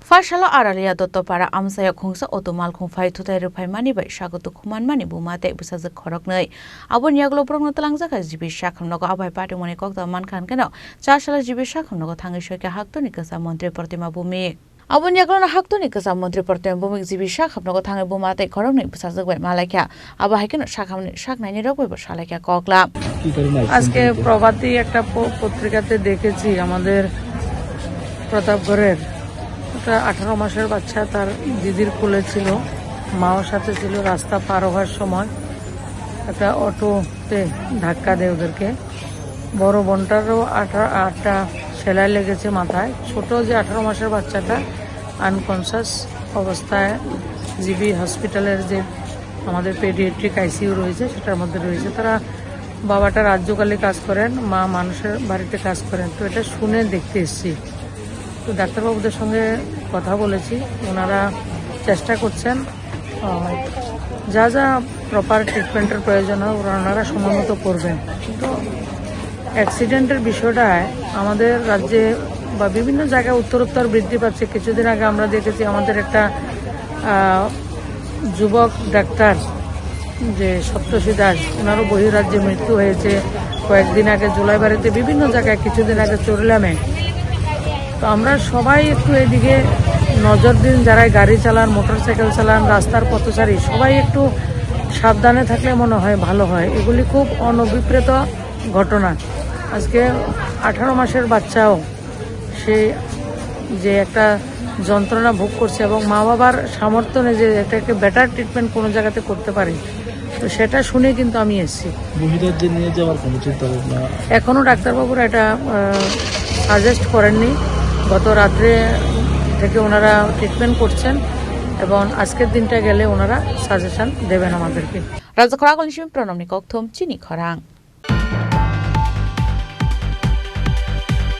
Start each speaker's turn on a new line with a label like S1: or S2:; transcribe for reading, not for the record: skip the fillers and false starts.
S1: Farshala Aralia Dotopara Amsaya Kungsa Otomal Kungfai Tutai Rupai Mani by Shagoto Kuman Mani Bumate Busas the Koroknoi. Abun Yaglo Prongotangzaka Zibi Shakam Nogo Abai Party Monikok the Mankan Kano, Chashala Zibi Shakam Nogo Tangishoka Haktonicas Montre Portima Bumi. Abun Yaglona Haktonicas Montre Portem Bumik Zibi Shakam Nogo Tanga Bumate Koroni Busas the Malaka, Abahakan Shakam Shaknani Robo Shalaka Kokla.
S2: আজকে প্রভাতী একটা পত্রিকাতে দেখেছি আমাদের প্রতাপগড়ের একটা 18 মাসের বাচ্চা তার দিদির কোলে ছিল, মাও সাথে ছিল। রাস্তা পার হওয়ার সময় একটা অটোতে ধাক্কা দেয় ওদেরকে। বড় বোনটারও 8টা সেলাই লেগেছে মাথায়। ছোট যে 18 মাসের বাচ্চাটা আনকনসাস অবস্থায় জিবি হসপিটালের যে আমাদের পেডিয়াট্রিক আইসিইউ রয়েছে সেটার মধ্যে রয়েছে। তারা বাবাটা রাজ্যকালে কাজ করেন, মা মানুষের বাড়িতে কাজ করেন। তো এটা শুনে দেখতে এসেছি। তো ডাক্তারবাবুদের সঙ্গে কথা বলেছি, ওনারা চেষ্টা করছেন যা যা প্রপার ট্রিটমেন্টের প্রয়োজন হয় ওনারা সময় মতো করবেন। কিন্তু অ্যাক্সিডেন্টের বিষয়টায় আমাদের রাজ্যে বা বিভিন্ন জায়গায় উত্তরোত্তর বৃদ্ধি পাচ্ছে। কিছুদিন আগে আমরা দেখেছি আমাদের একটা যুবক ডাক্তার যে সপ্তর্ষি দাস, ওনারও বহিরাজ্যে মৃত্যু হয়েছে। কয়েকদিন আগে জুলাইবাড়িতে, বিভিন্ন জায়গায় কিছুদিন আগে চোরলামে। তো আমরা সবাই একটু এদিকে নজর দিন, যারা গাড়ি চালান, মোটরসাইকেল চালান, রাস্তার পথচারী সবাই একটু সাবধানে থাকলে মনে হয় ভালো হয়। এগুলি খুব অনভিপ্রেত ঘটনা। আজকে 18 মাসের বাচ্চাও সে যে একটা যন্ত্রণা ভোগ করছে এবং মা বাবার সামর্থ্য নেই যে এটাকে বেটার ট্রিটমেন্ট কোনো জায়গাতে করতে পারে। তো সেটা শুনে কিন্তু আমি এসেছি।
S3: বহিরাজ্যে নিয়ে যাওয়ার কোনো চিন্তা ভাবনা
S2: এখনও ডাক্তারবাবুরা এটা সাজেস্ট করেননি। গত রাত্রে থেকে ওনারা ট্রিটমেন্ট করছেন এবং আজকের দিনটা গেলে ওনারা সাজেশন দেবেন আমাদেরকে।
S1: রাজ্য খরাগল নিশিম প্রণাম নিকক থম চিনি খরাং।